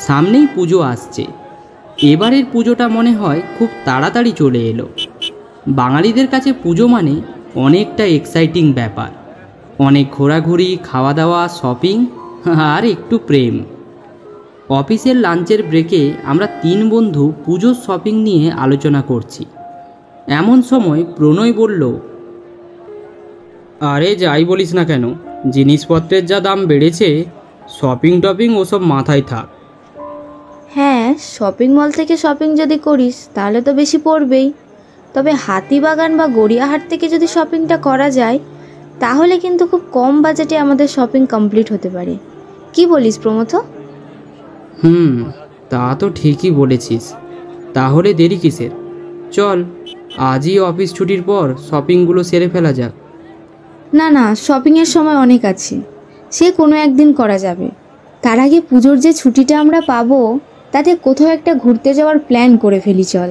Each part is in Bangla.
সামনেই পুজো আসছে। এবারের পুজোটা মনে হয় খুব তাড়াতাড়ি চলে এলো। বাঙালিদের কাছে পুজো মানে অনেকটা এক্সাইটিং ব্যাপার। অনেক ঘোরাঘুরি, খাওয়া দাওয়া, শপিং আর একটু প্রেম। অফিসের লাঞ্চের ব্রেকে আমরা 3 বন্ধু পুজোর শপিং নিয়ে আলোচনা করছি। এমন সময় প্রণয় বলল, আরে যাই বলিস না কেন, জিনিসপত্রের যা দাম বেড়েছে, শপিং টপিং ওসব মাথায় থাক। হ্যাঁ, শপিং মল থেকে শপিং যদি করিস তাহলে তো বেশি পড়বেই। তবে হাতিবাগান বা গড়িয়াহাট থেকে যদি শপিংটা করা যায় তাহলে কিন্তু খুব কম বাজেটে আমাদের শপিং কমপ্লিট হতে পারে। কি বলিস প্রমথ? তা তো ঠিকই বলেছিস। তাহলে দেরি কিসের? চল আজই অফিস ছুটির পর শপিংগুলো সেরে ফেলা যাক। না না, শপিংয়ের সময় অনেক আছে, সে কোনো একদিন করা যাবে। তার আগে পুজোর যে ছুটিটা আমরা পাবো তাতে কোথাও একটা ঘুরতে যাওয়ার প্ল্যান করে ফেলি। চল,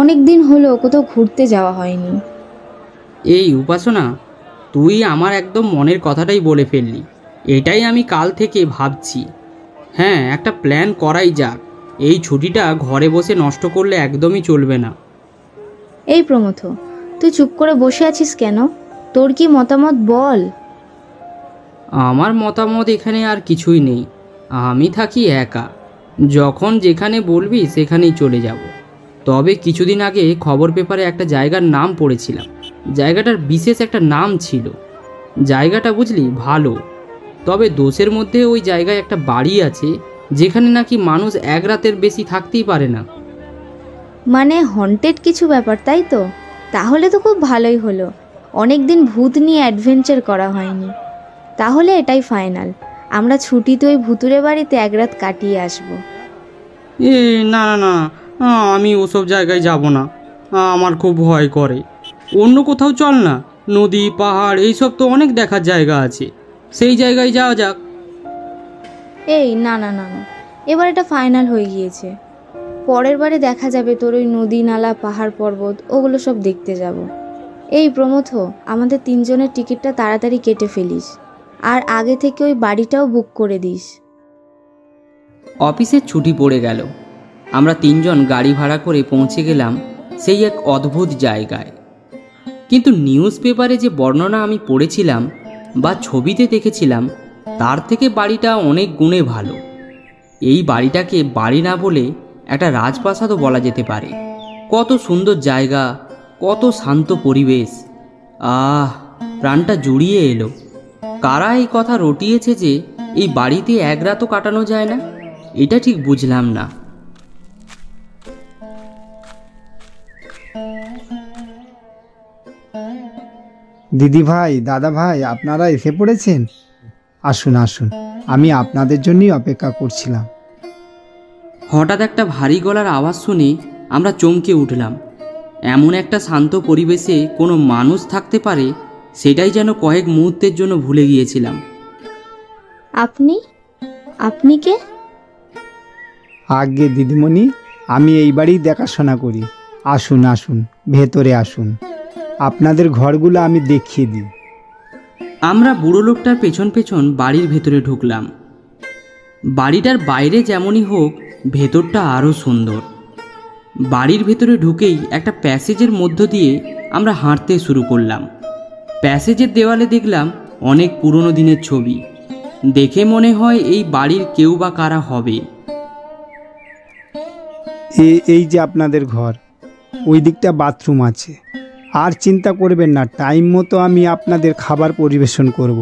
অনেক দিন হলো কোথাও ঘুরতে যাওয়া হয়নি। এই উপাসনা, তুই আমার একদম মনের কথাটাই বলে ফেললি। এটাই আমি কাল থেকে ভাবছি। হ্যাঁ, একটা প্ল্যান করাই যাক। এই ছুটিটা ঘরে বসে নষ্ট করলে একদমই চলবে না। এই প্রমথ, তুই চুপ করে বসে আছিস কেন? তোর কি মতামত বল। আমার মতামত এখানে আর কিছুই নেই। আমি থাকি একা, যখন যেখানে বলবি সেখানেই চলে যাব। তবে কিছুদিন আগে খবর পেপারে একটা জায়গার নাম পড়েছিলাম। জায়গাটার বিশেষ একটা নাম ছিল। জায়গাটা বুঝলি ভালো, তবে দোষের মধ্যে ওই জায়গায় একটা বাড়ি আছে যেখানে নাকি মানুষ এক রাতের বেশি থাকতেই পারে না। মানে হন্টেড কিছু ব্যাপার, তাই তো? তাহলে তো খুব ভালোই হলো। অনেক দিন ভূত নিয়ে অ্যাডভেঞ্চার করা হয়নি। তাহলে এটাই ফাইনাল, আমরা ছুটিতে ওই ভুতুরে বাড়িতে এক রাত কাটিয়ে আসবো। না না না, আমি ওসব জায়গায় যাব না। আমার খুব ভয় করে। অন্য কোথাও চল না, নদী পাহাড় এইসব তো অনেক দেখার জায়গা আছে, সেই জায়গায় যাওয়া যাক। এই না না না না, এবার এটা ফাইনাল হয়ে গিয়েছে। পরের বারে দেখা যাবে তোর ওই নদী নালা পাহাড় পর্বত ওগুলো সব দেখতে যাব। এই প্রমথ, আমাদের 3 জনের টিকিটটা তাড়াতাড়ি কেটে ফেলিস, আর আগে থেকে ওই বাড়িটাও বুক করে দিস। অফিসের ছুটি পড়ে গেল। আমরা 3 জন গাড়ি ভাড়া করে পৌঁছে গেলাম সেই এক অদ্ভুত জায়গায়। কিন্তু নিউজ পেপারে যে বর্ণনা আমি পড়েছিলাম বা ছবিতে দেখেছিলাম তার থেকে বাড়িটা অনেক গুণে ভালো। এই বাড়িটাকে বাড়ি না বলে একটা রাজপ্রাসাদও বলা যেতে পারে। কত সুন্দর জায়গা, কত শান্ত পরিবেশ। প্রাণটা জুড়িয়ে এলো। কারা এই কথা রটিয়েছে যে এই বাড়িতে এক রাতও কাটানো যায় না, এটা ঠিক বুঝলাম না। দিদি ভাই, দাদা ভাই, আপনারা এসে পড়েছেন? আসুন আসুন, আমি আপনাদের জন্যই অপেক্ষা করছিলাম। হঠাৎ একটা ভারী গলার আওয়াজ শুনে আমরা চমকে উঠলাম। এমন একটা শান্ত পরিবেশে কোনো মানুষ থাকতে পারে সেটাই যেন কয়েক মুহূর্তের জন্য ভুলে গিয়েছিলাম। আপনি আপনি কে? আগে দিদিমণি, আমি এই বাড়ি দেখাশোনা করি। আসুন আসুন, ভেতরে আসুন, আপনাদের ঘরগুলো আমি দেখিয়ে দিই। আমরা বুড়ো লোকটার পেছন পেছন বাড়ির ভেতরে ঢুকলাম। বাড়িটার বাইরে যেমনই হোক, ভেতরটা আরও সুন্দর। বাড়ির ভেতরে ঢুকেই একটা প্যাসেজের মধ্য দিয়ে আমরা হাঁটতে শুরু করলাম। প্যাসেজের দেওয়ালে দেখলাম অনেক পুরনো দিনের ছবি। দেখে মনে হয় এই বাড়ির কেউ বা কারা হবে। এই যে আপনাদের ঘর, ওই দিকটা বাথরুম আছে। আর চিন্তা করবেন না, টাইম মতো আমি আপনাদের খাবার পরিবেশন করব।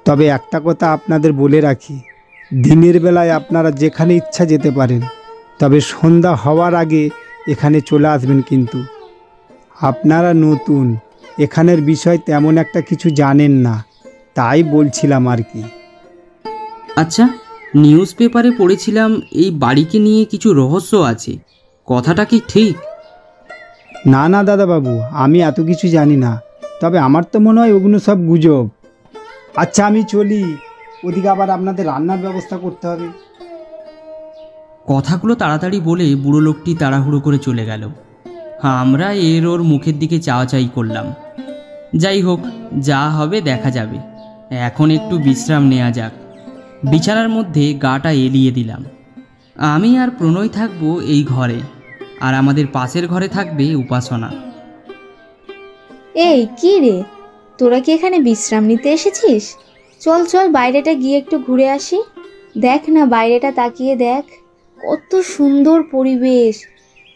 তবে একটা কথা আপনাদের বলে রাখি, দিনের বেলায় আপনারা যেখানে ইচ্ছা যেতে পারেন, তবে সন্ধ্যা হওয়ার আগে এখানে চলে আসবেন। কিন্তু আপনারা নতুন, এখানের বিষয় তেমন একটা কিছু জানেন না, তাই বলছিলাম আর কি। আচ্ছা, নিউজ পেপারে পড়েছিলাম এই বাড়িকে নিয়ে কিছু রহস্য আছে, কথাটা কি ঠিক? না না দাদাবাবু, আমি এত কিছু জানি না। তবে আমার তো মনে হয় ওগুলো সব গুজব। আচ্ছা আমি চলি, ওদিকে আবার আপনাদের রান্নার ব্যবস্থা করতে হবে। কথাগুলো তাড়াতাড়ি বলে বুড়ো লোকটি তাড়াহুড়ো করে চলে গেল। আমরা ওর মুখের দিকে চাওয়াচাই করলাম। যাই হোক, যা হবে দেখা যাবে। এখন একটু বিশ্রাম নেওয়া যাক। বিছানার মধ্যে গাটা এলিয়ে দিলাম। আমি আর প্রণয় থাকবো এই ঘরে, আর আমাদের পাশের ঘরে থাকবে উপাসনা। এই কি রে, তোরা কি এখানে বিশ্রাম নিতে এসেছিস? চল চল, বাইরেটা গিয়ে একটু ঘুরে আসি। দেখ না, বাইরেটা তাকিয়ে দেখ, কত সুন্দর পরিবেশ,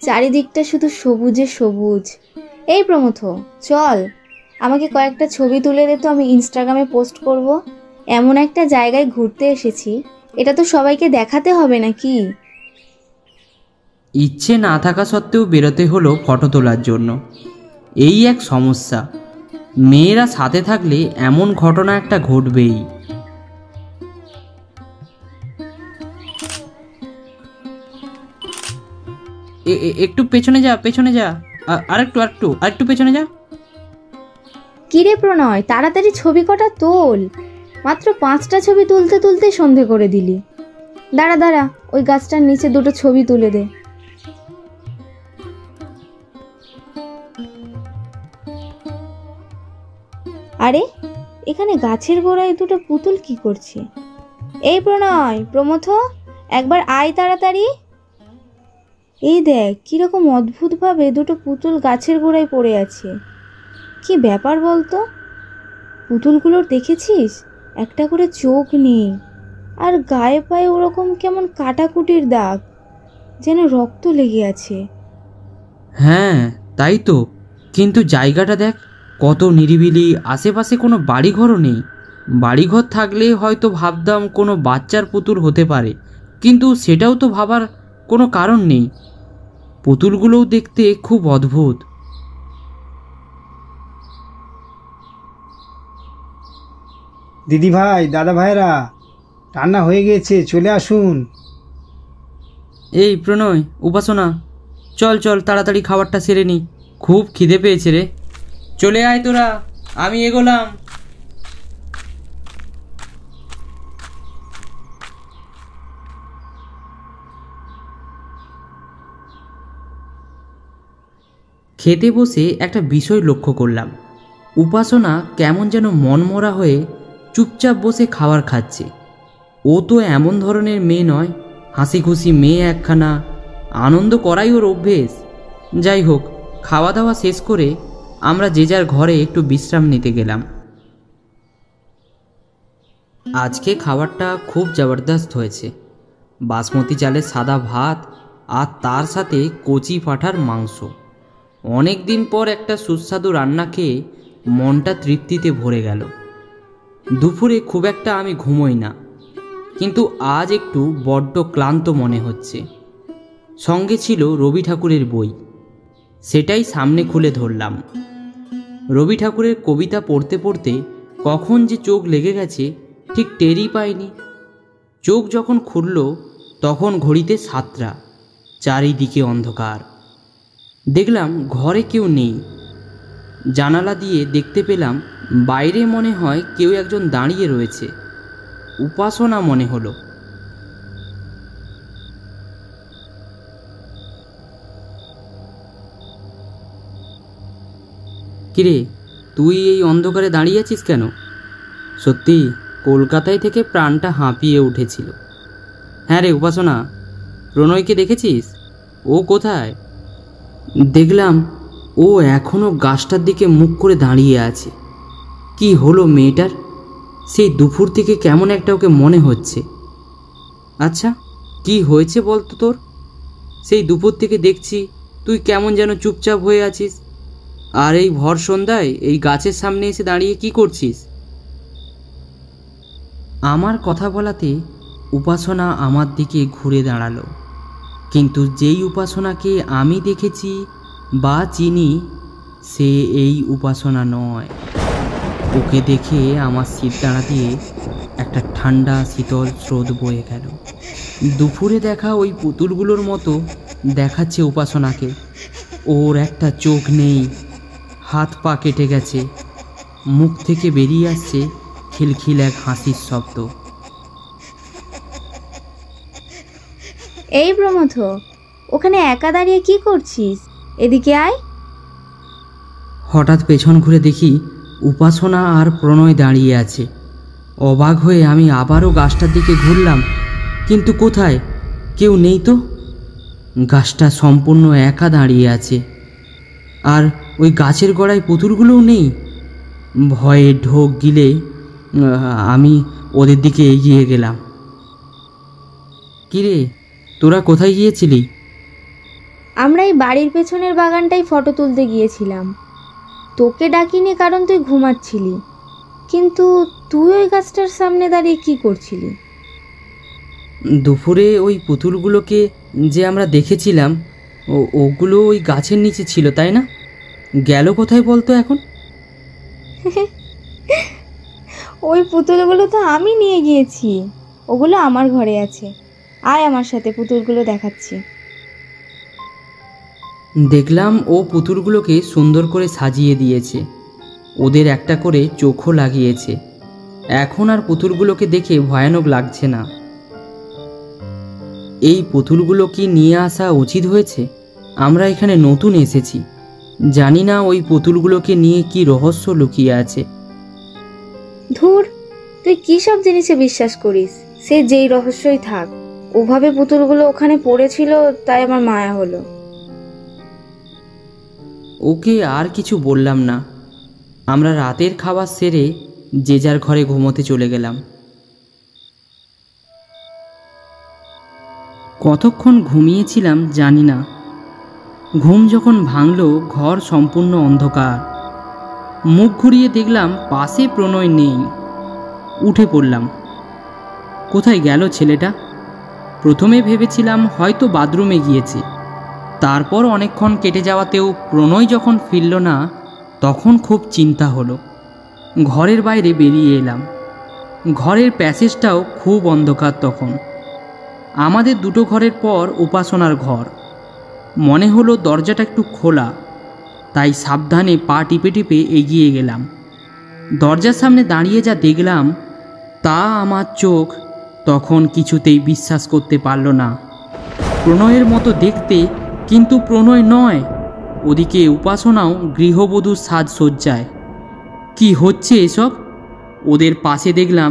চারিদিকটা শুধু সবুজে সবুজ। এই প্রমথ, চল, আমাকে কয়েকটা ছবি তুলে দে তো, আমি ইনস্টাগ্রামে পোস্ট করব। এমন একটা জায়গায় ঘুরতে এসেছি, এটা তো সবাইকে দেখাতে হবে নাকি? ইচ্ছে না থাকা সত্ত্বেও বেরোতে হলো ফটো তোলার জন্য। এই এক সমস্যা, মেয়েরা সাথে থাকলে এমন ঘটনা একটা ঘটবেই। একটু পেছনে যা, পেছনে যা, আরেকটু আরেকটু আরেকটু পেছনে যা। কিরে প্রণয়, তাড়াতাড়ি ছবি কটা তোল। মাত্র 5টা ছবি তুলতে তুলতে সন্ধে করে দিলি। দাঁড়া দাঁড়া, ওই গাছটার নিচে দুটো ছবি তুলে দে। আরে, এখানে গাছের গোড়ায় দুটো পুতুল কি করছে? এই প্রণয়, প্রমথ, একবার আয় তাড়াতাড়ি। এই দেখ, কিরকম অদ্ভুতভাবে দুটো পুতুল গাছের গোড়ায় পড়ে আছে। কি ব্যাপার বলতো? পুতুলগুলোর দেখেছিস, একটা করে চোখ নেই, আর গায়ে পায়ে ওরকম কেমন কাটাকুটির দাগ, যেন রক্ত লেগে আছে। হ্যাঁ তাই তো, কিন্তু জায়গাটা দেখ কত নিরিবিলি, আশেপাশে কোনো বাড়িঘরও নেই। বাড়িঘর থাকলে হয়তো ভাবতাম কোনো বাচ্চার পুতুল হতে পারে, কিন্তু সেটাও তো ভাবার কোনো কারণ নেই। পুতুলগুলোও দেখতে খুব অদ্ভুত। দিদি ভাই, দাদা ভাইরা, রান্না হয়ে গিয়েছে, চলে আসুন। এই প্রণয়, উপাসনা, চল চল তাড়াতাড়ি খাবারটা সেরে নি, খুব খিদে পেয়েছে রে। চলে আয় তোরা, আমি এগোলাম। খেতে বসে একটা বিষয় লক্ষ্য করলাম, উপাসনা কেমন যেন মনমরা হয়ে চুপচাপ বসে খাবার খাচ্ছে। ও তো এমন ধরনের মেয়ে নয়, হাসি খুশি মেয়ে একখানা, আনন্দ করাই ওর অভ্যেস। যাই হোক, খাওয়া দাওয়া শেষ করে আমরা যে যার ঘরে একটু বিশ্রাম নিতে গেলাম। আজকে খাবারটা খুব জবরদস্ত হয়েছে। বাসমতি চালের সাদা ভাত, আর তার সাথে কচি পাঁঠার মাংস। অনেক দিন পর একটা সুস্বাদু রান্না খেয়ে মনটা তৃপ্তিতে ভরে গেল। দুপুরে খুব একটা আমি ঘুমোই না, কিন্তু আজ একটু বড্ড ক্লান্ত মনে হচ্ছে। সঙ্গে ছিল রবি ঠাকুরের বই, সেটাই সামনে খুলে ধরলাম। রবি ঠাকুরের কবিতা পড়তে পড়তে কখন যে চোখ লেগে গেছে ঠিক টেরই পাইনি। চোখ যখন খুলল তখন ঘড়িতে 7টা, চারিদিকে অন্ধকার। দেখলাম ঘরে কেউ নেই। জানালা দিয়ে দেখতে পেলাম বাইরে মনে হয় কেউ একজন দাঁড়িয়ে রয়েছে। উপাসনা মনে হলো। কিরে, তুই এই অন্ধকারে দাঁড়িয়ে আছিস কেন? সত্যি কলকাতায় থেকে প্রাণটা হাঁপিয়ে উঠেছিল। হ্যাঁ রে উপাসনা, প্রণয়কে দেখেছিস? ও কোথায়? দেখলাম ও এখনও গাছটার দিকে মুখ করে দাঁড়িয়ে আছে। কি হলো মেয়েটার? সেই দুপুর থেকে কেমন একটা ওকে মনে হচ্ছে। আচ্ছা, কি হয়েছে বলতো তোর? সেই দুপুর থেকে দেখছি তুই কেমন যেন চুপচাপ হয়ে আছিস, আর এই ভর সন্ধ্যায় এই গাছের সামনে এসে দাঁড়িয়ে কি করছিস? আমার কথা বলাতে উপাসনা আমার দিকে ঘুরে দাঁড়ালো, কিন্তু যেই উপাসনাকে আমি দেখেছি বা চিনি সে এই উপাসনা নয়। ওকে দেখে আমার শিরদাঁড়া দিয়ে একটা ঠান্ডা শীতল স্রোত বয়ে গেল। দুপুরে দেখা ওই পুতুলগুলোর মতো দেখাচ্ছে উপাসনাকে। ওর একটা চোখ নেই, হাত পা কেটে গেছে, মুখ থেকে বেরিয়ে আসছে খিলখিল এক হাসির শব্দ। এই প্রমথ, ওখানে একা দাঁড়িয়ে কি করছিস? এদিকে আয়। হঠাৎ পেছন ঘুরে দেখি উপাসনা আর প্রণয় দাঁড়িয়ে আছে। অবাক হয়ে আমি আবারও গাছটার দিকে ঘুরলাম, কিন্তু কোথায়? কেউ নেই তো। গাছটা সম্পূর্ণ একা দাঁড়িয়ে আছে, আর ওই গাছের গোড়ায় পুতুলগুলোও নেই। ভয়ে ঢোক গিলে আমি ওদের দিকে এগিয়ে গেলাম। কিরে, তোরা কোথায় গিয়েছিলি? আমরা এই বাড়ির পেছনের বাগানটাই ফটো তুলতে গিয়েছিলাম। তোকে ডাকিনি কারণ তুই ঘুমাচ্ছিলি, কিন্তু তুই ওই গাছটার সামনে দাঁড়িয়ে কি করছিলি? দুপুরে ওই পুতুলগুলোকে যে আমরা দেখেছিলাম ওগুলো ওই গাছের নিচে ছিল, তাই না? গেল কোথায় বলতো এখন? ওই পুতুলগুলো তো আমি নিয়ে গিয়েছি, ওগুলো আমার ঘরে আছে। আয় আমার সাথে, পুতুলগুলো দেখাচ্ছি। দেখলাম ও পুতুলগুলোকে সুন্দর করে সাজিয়ে দিয়েছে, ওদের একটা করে চোখও লাগিয়েছে। এখন আর পুতুলগুলোকে দেখে ভয়ানক লাগছে না। এই পুতুলগুলো কি নিয়ে আসা উচিত হয়েছে? আমরা এখানে নতুন এসেছি, জানি না ওই পুতুলগুলোকে নিয়ে কি রহস্য লুকিয়ে আছে। ধুর, তুই কী সব জিনিসে বিশ্বাস করিস? সে যেই রহস্যই থাক, ওভাবে পুতুলগুলো ওখানে পড়েছিল তাই আমার মায়া হলো। ওকে আর কিছু বললাম না। আমরা রাতের খাবার সেরে যে যার ঘরে ঘুমোতে চলে গেলাম। কতক্ষণ ঘুমিয়েছিলাম জানি না। ঘুম যখন ভাঙল, ঘর সম্পূর্ণ অন্ধকার। মুখ ঘুরিয়ে দেখলাম পাশে প্রণয় নেই। উঠে পড়লাম। কোথায় গেল ছেলেটা? প্রথমে ভেবেছিলাম হয়তো বাথরুমে গিয়েছে। তারপর অনেকক্ষণ কেটে যাওয়াতেও প্রণয় যখন ফিরল না, তখন খুব চিন্তা হলো। ঘরের বাইরে বেরিয়ে এলাম। ঘরের প্যাসেজটাও খুব অন্ধকার তখন। আমাদের দুটো ঘরের পর উপাসনার ঘর। মনে হলো দরজাটা একটু খোলা, তাই সাবধানে পা টিপে টিপে এগিয়ে গেলাম। দরজার সামনে দাঁড়িয়ে যা দেখলাম, তা আমার চোখ তখন কিছুতেই বিশ্বাস করতে পারল না। প্রণয়ের মতো দেখতে, কিন্তু প্রণয় নয়। ওদিকে উপাসনাও গৃহবধূর সাজসজ্জায়। কি হচ্ছে এসব? ওদের পাশে দেখলাম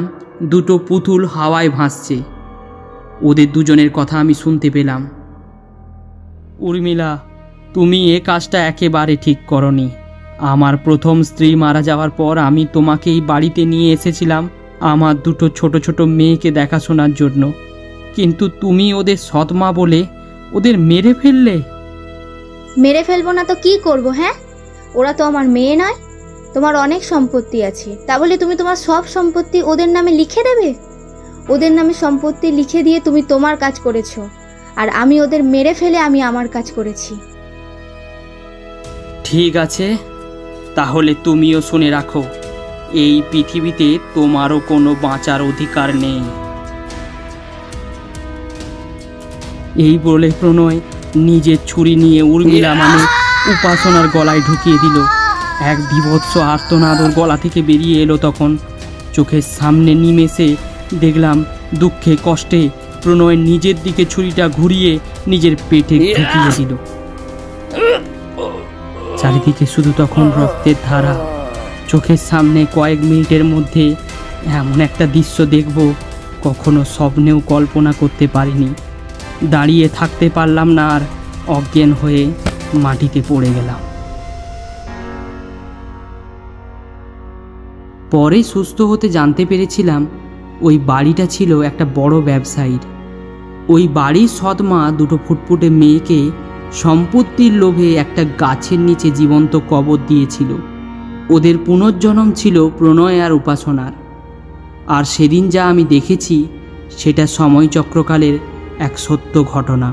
দুটো পুতুল হাওয়ায় ভাসছে। ওদের দুজনের কথা আমি শুনতে পেলাম। উর্মিলা, তুমি এ কাজটা একেবারে ঠিক করনি। আমার প্রথম স্ত্রী মারা যাওয়ার পর আমি তোমাকে এই বাড়িতে নিয়ে এসেছিলাম আমার দুটো ছোট ছোট মেয়েকে দেখাশোনার জন্য, কিন্তু তুমি ওদের সৎ মা বলে ওদের মেরে ফেললে। মেরে ফেলবো না তো কি করব? হ্যাঁ, ওরা তো আমার মেয়ে নয়। তোমার অনেক সম্পত্তি আছে, তা বলে তুমি তোমার সব সম্পত্তি ওদের নামে লিখে দেবে? ওদের নামে সম্পত্তি লিখে দিয়ে তুমি তোমার কাজ করেছো, আর আমি ওদের মেরে ফেলে আমি আমার কাজ করেছি। ঠিক আছে, তাহলে তুমিও শুনে রাখো, এই পৃথিবীতে তোমারও কোনো বাঁচার অধিকার নেই। এই বলে প্রণয় নিজের ছুরি নিয়ে উর্মিলা মানে উপাসনার গলায় ঢুকিয়ে দিল। এক বীভৎস আর্তনাদ ওর গলা থেকে বেরিয়ে এলো। তখন চোখের সামনে নিমেষে দেখলাম দুঃখে কষ্টে প্রণয় নিজের দিকে ছুরিটা ঘুরিয়ে নিজের পেটে ঢুকিয়ে দিল। চারিদিকে শুধু তখন রক্তের ধারা। চোখের সামনে কয়েক মিনিটের মধ্যে এমন একটা দৃশ্য দেখব কখনো স্বপ্নেও কল্পনা করতে পারিনি। দাঁড়িয়ে থাকতে পারলাম না, আর অজ্ঞান হয়ে মাটিতে পড়ে গেলাম। পরে সুস্থ হতে জানতে পেরেছিলাম ওই বাড়িটা ছিল একটা বড় ব্যবসায়ীর। ওই বাড়ির সৎমা দুটো ফুটফুটে মেয়েকে সম্পত্তির লোভে একটা গাছের নিচে জীবন্ত কবর দিয়েছিল। ওদের পুনর্জন্ম ছিল প্রণয় আর উপাসনার। আর সেদিন যা আমি দেখেছি সেটা সময়চক্রকালের এক সত্য ঘটনা।